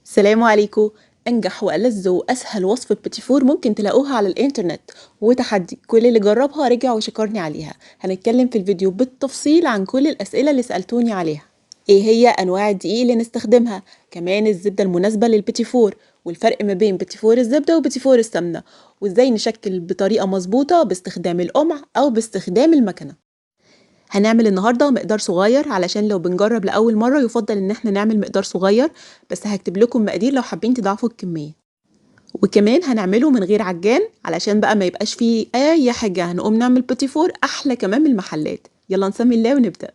السلام عليكم. أنجح وألذ وأسهل وصفة بيتي فور ممكن تلاقوها على الإنترنت، وتحدي كل اللي جربها رجع وشكرني عليها. هنتكلم في الفيديو بالتفصيل عن كل الأسئلة اللي سألتوني عليها. إيه هي أنواع الدقيق اللي نستخدمها؟ كمان الزبدة المناسبة للبيتي فور، والفرق ما بين بيتي فور الزبدة وبيتي فور السمنة، وإزاي نشكل بطريقة مظبوطة باستخدام القمع أو باستخدام المكنة. هنعمل النهاردة مقدار صغير علشان لو بنجرب لأول مرة يفضل إن احنا نعمل مقدار صغير، بس هكتب لكم مقادير لو حابين تضاعفوا الكمية. وكمان هنعمله من غير عجان علشان بقى ما يبقاش فيه أي حاجة، هنقوم نعمل بيتي فور أحلى كمان من المحلات. يلا نسمي الله ونبدأ.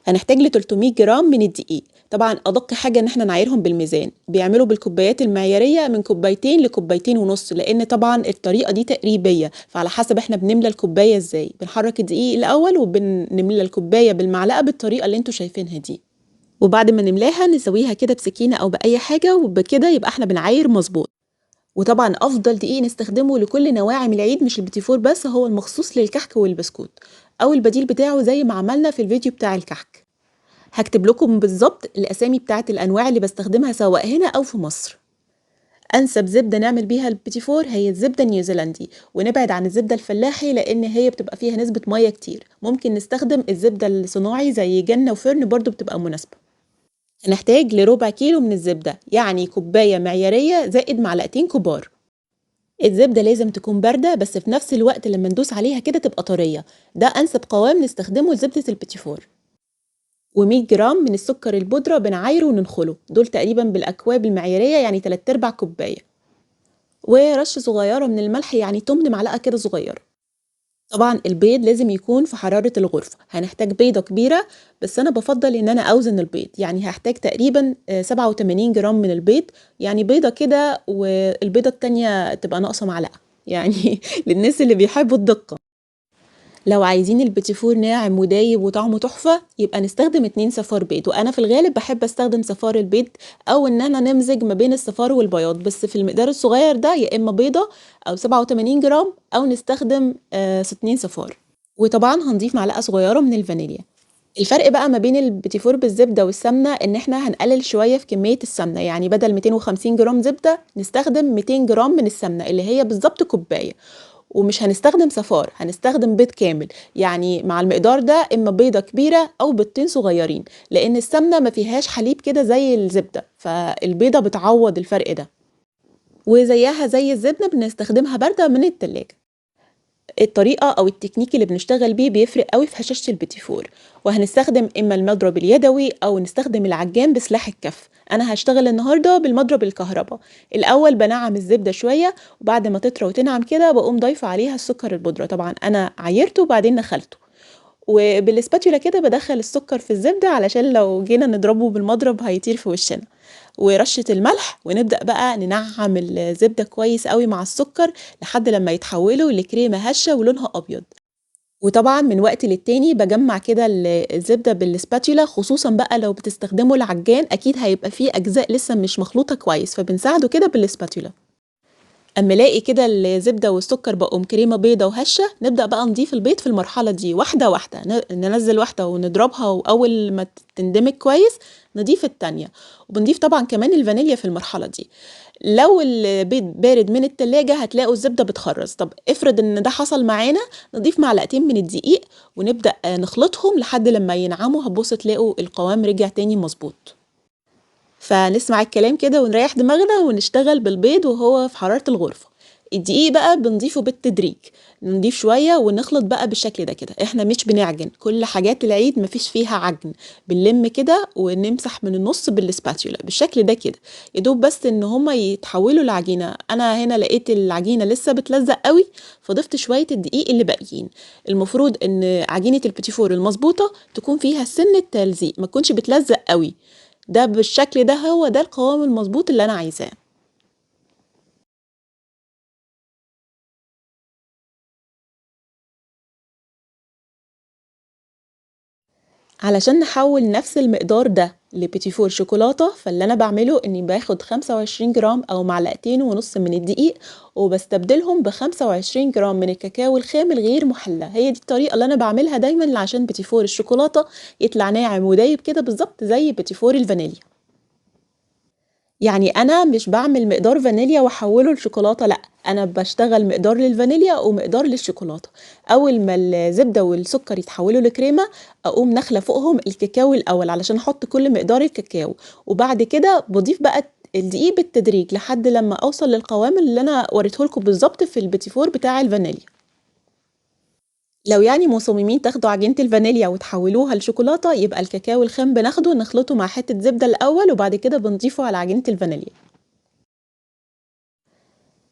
هنحتاج ل 300 جرام من الدقيق. طبعا أدق حاجة إن احنا نعايرهم بالميزان، بيعملوا بالكوبايات المعيارية من كوبايتين لكوبايتين ونص، لأن طبعا الطريقة دي تقريبية، فعلى حسب احنا بنملى الكوباية ازاي. بنحرك الدقيق الأول وبنملى الكوباية بالمعلقة بالطريقة اللي انتوا شايفينها دي، وبعد ما نملاها نسويها كده بسكينة أو بأي حاجة، وبكده يبقى احنا بنعاير مظبوط. وطبعا أفضل دقيق نستخدمه لكل نواعم العيد، مش البيتي فور بس، هو المخصوص للكحك والبسكوت، أو البديل بتاعه زي ما عملنا في الفيديو بتاع الكحك. هكتب لكم بالظبط الأسامي بتاعت الأنواع اللي بستخدمها سواء هنا أو في مصر. أنسب زبدة نعمل بيها البيتي فور هي الزبدة النيوزيلندي، ونبعد عن الزبدة الفلاحي لأن هي بتبقى فيها نسبة مية كتير. ممكن نستخدم الزبدة الصناعي زي جنة وفرن، برضو بتبقى مناسبة. هنحتاج لربع كيلو من الزبدة، يعني كوباية معيارية زائد معلقتين كبار. الزبدة لازم تكون باردة، بس في نفس الوقت لما ندوس عليها كده تبقى طرية. ده أنسب قوام نستخدمه لزبدة البيتي فور. و100 جرام من السكر البودرة بنعايره وننخله، دول تقريبا بالأكواب المعيارية يعني 3/4 كوباية. ورشة صغيرة من الملح، يعني تمن معلقة كده صغيرة. طبعا البيض لازم يكون في حرارة الغرفة. هنحتاج بيضة كبيرة، بس أنا بفضل إن أنا أوزن البيض، يعني هحتاج تقريبا 87 جرام من البيض، يعني بيضة كده والبيضة التانية تبقى ناقصة معلقة يعني للناس اللي بيحبوا الدقة. لو عايزين البيتي فور ناعم ودايب وطعمه تحفة، يبقى نستخدم 2 صفار بيض، وانا في الغالب بحب استخدم صفار البيض، او ان انا نمزج ما بين الصفار والبياض، بس في المقدار الصغير ده يا اما بيضة او 87 جرام او نستخدم 2 صفار. وطبعا هنضيف معلقة صغيرة من الفانيليا. الفرق بقى ما بين البيتي فور بالزبدة والسمنة ان احنا هنقلل شوية في كمية السمنة، يعني بدل 250 جرام زبدة نستخدم 200 جرام من السمنة اللي هي بالظبط كوباية. ومش هنستخدم صفار، هنستخدم بيض كامل، يعني مع المقدار ده اما بيضة كبيرة او بيضتين صغيرين، لان السمنة ما فيهاش حليب كده زي الزبدة، فالبيضة بتعوض الفرق ده. وزيها زي الزبدة بنستخدمها باردة من التلاجة. الطريقة أو التكنيك اللي بنشتغل بيه بيفرق قوي في هشاشة البيتي فور. وهنستخدم إما المضرب اليدوي أو نستخدم العجان بسلاح الكف. أنا هشتغل النهاردة بالمضرب الكهرباء. الأول بنعم الزبدة شوية، وبعد ما تطرى وتنعم كده بقوم ضايفة عليها السكر البودرة. طبعا أنا عيرته وبعدين نخلته، وبالسباتيولا كده بدخل السكر في الزبدة علشان لو جينا نضربه بالمضرب هيطير في وشنا. ورشة الملح، ونبدأ بقى ننعم الزبدة كويس قوي مع السكر لحد لما يتحولوا لكريمة هشة ولونها أبيض. وطبعا من وقت للتاني بجمع كده الزبدة بالسباتيولا، خصوصا بقى لو بتستخدموا العجان أكيد هيبقى فيه أجزاء لسه مش مخلوطة كويس، فبنساعده كده بالسباتيولا. اما الاقي كده الزبده والسكر بقوا كريمه بيضه وهشه، نبدا بقى نضيف البيض في المرحله دي واحده واحده، ننزل واحده ونضربها، واول ما تندمج كويس نضيف التانية. وبنضيف طبعا كمان الفانيليا في المرحله دي. لو البيض بارد من التلاجة هتلاقوا الزبده بتخرز. طب افرض ان ده حصل معانا، نضيف معلقتين من الدقيق ونبدا نخلطهم لحد لما ينعموا، هتبصوا تلاقوا القوام رجع تاني مظبوط. فنسمع الكلام كده ونريح دماغنا ونشتغل بالبيض وهو في حرارة الغرفة. الدقيق بقى بنضيفه بالتدريج، نضيف شوية ونخلط بقى بالشكل ده كده. احنا مش بنعجن، كل حاجات العيد مفيش فيها عجن. بنلم كده ونمسح من النص بالسباتيولا بالشكل ده كده، يدوب بس ان هما يتحولوا لعجينة. انا هنا لقيت العجينة لسه بتلزق قوي، فضفت شوية الدقيق اللي باقيين. المفروض ان عجينة البيتيفور المظبوطة تكون فيها سن التلزيق، ما تكونش بتلزق قوي. ده بالشكل ده هو ده القوام المظبوط اللي انا عايزاه. علشان نحول نفس المقدار ده لبيتي فور شوكولاتة، فاللي انا بعمله اني باخد 25 جرام او معلقتين ونص من الدقيق، وبستبدلهم ب 25 جرام من الكاكاو الخام الغير محلى. هي دي الطريقة اللي انا بعملها دايما عشان بيتي فور الشوكولاتة يطلع ناعم ودايب كده بالظبط زي بيتي فور الفانيليا. يعني أنا مش باعمل مقدار فانيليا واحوّله لشوكولاتة لأ، أنا باشتغل مقدار للفانيليا ومقدار للشوكولاتة، أول ما الزبدة والسكر يتحولوا لكريمة، أقوم ناخلة فوقهم الكاكاو الأول علشان أحط كل مقدار الكاكاو، وبعد كده باضيف بقى الدقيق بالتدريج لحد لمّا أوصل للقوام اللي أنا وريته لكم بالضبط في البيتي فور بتاع الفانيليا. لو يعني مصممين تاخدوا عجينة الفانيليا وتحولوها لشوكولاتة، يبقى الكاكاو الخام بناخده نخلطه مع حتة زبدة الأول وبعد كده بنضيفه على عجينة الفانيليا.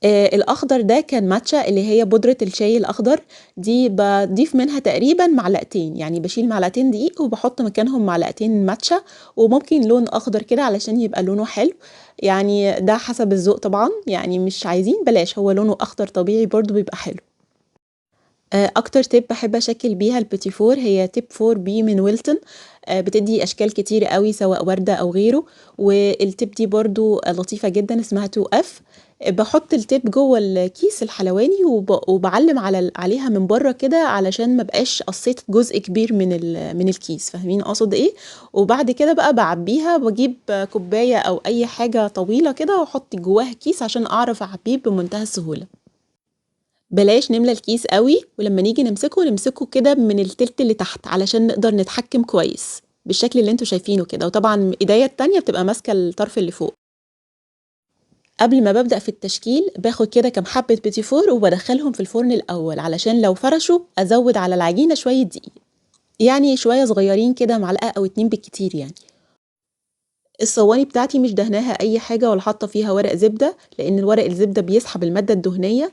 الأخضر ده كان ماتشا اللي هي بودرة الشاي الأخضر، دي باضيف منها تقريبًا معلقتين، يعني باشيل معلقتين دقيق وباحط مكانهم معلقتين ماتشا، وممكن لون أخضر كده علشان يبقى لونه حلو، يعني ده حسب الذوق طبعًا، يعني مش عايزين بلاش، هو لونه أخضر طبيعي برضه بيبقى حلو. أكتر tip باحب أشكِّل بيها البيتي فور هي tip 4B من ويلتون، بتدّي أشكال كتيرة أوي سواء وردة أو غيره، والtip دي برضه لطيفة جدًا اسمها 2F. باحُط الtip جوّه الكيس الحلواني وباعلّم عليها من برّه كده علشان ما ابقاش قصّيت جزء كبير من الكيس، فاهمين أقصد إيه؟ وبعد كده بقى باعبّيها باجيب كوباية أو أي حاجة طويلة كده وأحُط جواها كيس عشان أعرف أعبّيه بمنتهى السهولة. بلاش نملى الكيس أوي، ولمّا نيجي نمسكه كده من التِلت اللي تحت، علشان نقدر نتحكم كويس، بالشكل اللي أنتم شايفينه كده، وطبعًا إيديّا التانية بتبقى ماسكة الطرف اللي فوق. قبل ما بابدأ في التشكيل، باخد كده كام حبة بيتي فور وبادخّلهم في الفرن الأول، علشان لو فرشوا أزوّد على العجينة شوية دقيق، يعني شوية صغيّرين كده معلقة أو 2 بالكتير يعني. الصواني بتاعتي مش دهناها أي حاجة ولا حاطة فيها ورق زبدة، لإن الورق الزبدة بيسحب المادة الدهنية.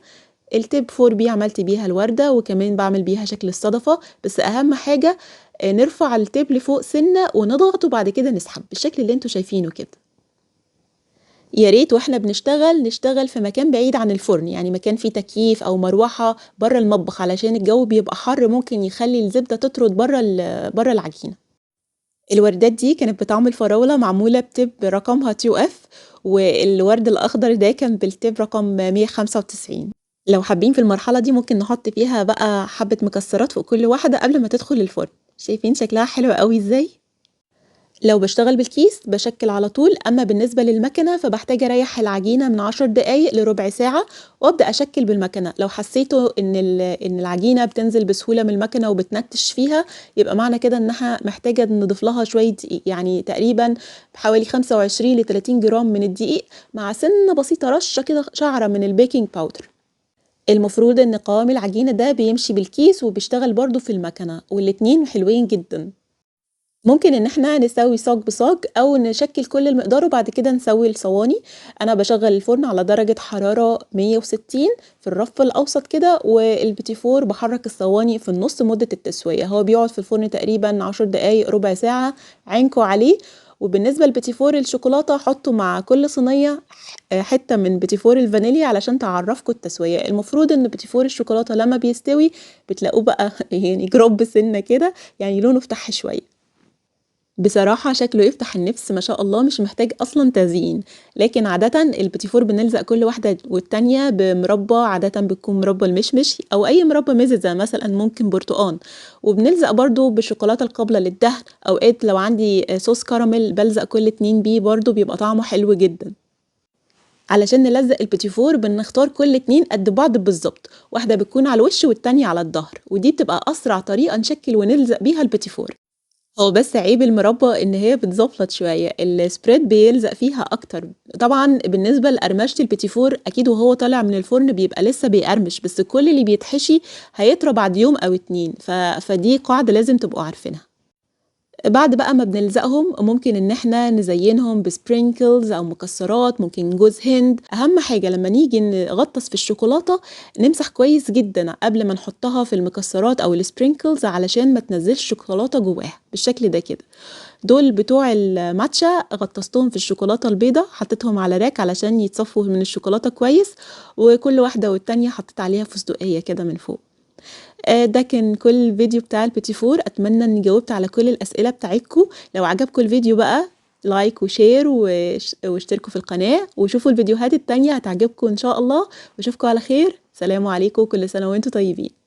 التيب 4B عملت بيها الوردة، وكمان باعمل بيها شكل الصدفة، بس أهم حاجة نرفع التيب لفوق سِنّة ونضغط وبعد كده نسحب، بالشكل اللي أنتم شايفينه كده. يا ريت وإحنا بنشتغل، نشتغل في مكان بعيد عن الفرن، يعني مكان فيه تكييف أو مروحة برّه المطبخ، علشان الجو بيبقى حَر ممكن يخلّي الزبدة تطرد برّه العجينة. الوردات دي كانت بطعم الفراولة معمولة بتِب رقمها 2F، والورد الأخضر ده كان بالتِب رقم 195. لو حابين في المرحلة دي ممكن نحط فيها بقى حبة مكسرات فوق كل واحدة قبل ما تدخل الفرن، شايفين شكلها حلو أوي إزاي؟ لو باشتغل بالكيس باشكِّل على طول، أمّا بالنسبة للمكنة فباحتاج أريّح العجينة من 10 دقايق لربع ساعة، وأبدأ أشكِّل بالمكنة، لو حسيتوا إن العجينة بتنزل بسهولة من المكنة وبتنتِّش فيها، يبقى معنى كده إنها محتاجة نضيف لها شوية دقيق، يعني تقريبًا بحوالي 25 ل30 جرام من الدقيق مع سِنّة بسيطة رشة كده شعرة من الbaking powder. المفروض إن قوام العجينة ده بيمشي بالكيس وبيشتغل برضه في المكنة، والاتنين حلوين جدًا. ممكن إن إحنا نسوي صاج بصاج أو نشكِّل كل المقدار وبعد كده نسوي الصواني. أنا باشغّل الفرن على درجة حرارة 160 في الرف الأوسط كده، والبيتي فور باحرّك الصواني في النُص مدة التسوية، هو بيقعد في الفرن تقريبًا 10 دقايق، ربع ساعة، عينكم عليه. وبالنسبة لبيتي فور الشوكولاتة حطّوا مع كل صينية حتّة من بيتي فور الفانيليا علشان تعرّفكم التسوية. المفروض إن بيتي فور الشوكولاتة لمّا بيستوي بتلاقوه بقى يعني جراب سِنّة كده، يعني لونه فَتَح شوية. بصراحة شكله يفتح النِفس ما شاء الله، مش محتاج أصلًا تزيين، لكن عادةً البيتي فور بنلزق كل واحدة والتانية بمربى، عادةً بتكون مربى المشمش أو أي مربى مززة مثلًا ممكن برتقان، وبنلزق برضه بالشوكولاتة القابلة للدهن، أوقات لو عندي صوص كراميل بالزق كل اتنين بيه برضه بيبقى طعمه حلو جدًا. علشان نلزق البيتي فور بنختار كل اتنين قد بعض بالضبط، واحدة بتكون على الوش والتانية على الضهر، ودي بتبقى أسرع طريقة نشكِّل ونلزق بيها البيتي فور. هو بس عيب المربى إن هي بتزفلط شوية، الspread بيلزق فيها أكتر. طبعًا بالنسبة لقرمشة البيتي فور أكيد وهو طالع من الفرن بيبقى لسه بيقرمش، بس كل اللي بيتحشي هيطرى بعد يوم أو 2، فدي قاعدة لازم تبقوا عارفينها. بعد بقى ما بنلزقهم ممكن إن إحنا نزينهم بsprinkles أو مكسرات، ممكن جوز هند. أهم حاجة لمّا نيجي نغطس في الشوكولاتة نمسح كويس جدًا قبل ما نحطها في المكسرات أو الsprinkles علشان ما تنزلش شوكولاتة جواها، بالشكل ده كده. دول بتوع الماتشا غطستهم في الشوكولاتة البيضا، حطيتهم على راك علشان يتصفوا من الشوكولاتة كويس، وكل واحدة والتانية حطيت عليها فستقية كده من فوق. ده كان كل الفيديو بتاع البيتي فور، أتمنى إني جاوبت على كل الأسئلة بتاعتكم. لو عجبكم الفيديو بقى لايك وشير واشتركوا في القناة، وشوفوا الفيديوهات التانية هتعجبكم إن شاء الله، واشوفكم على خير. سلام عليكم، كل سنة وأنتم طيبين.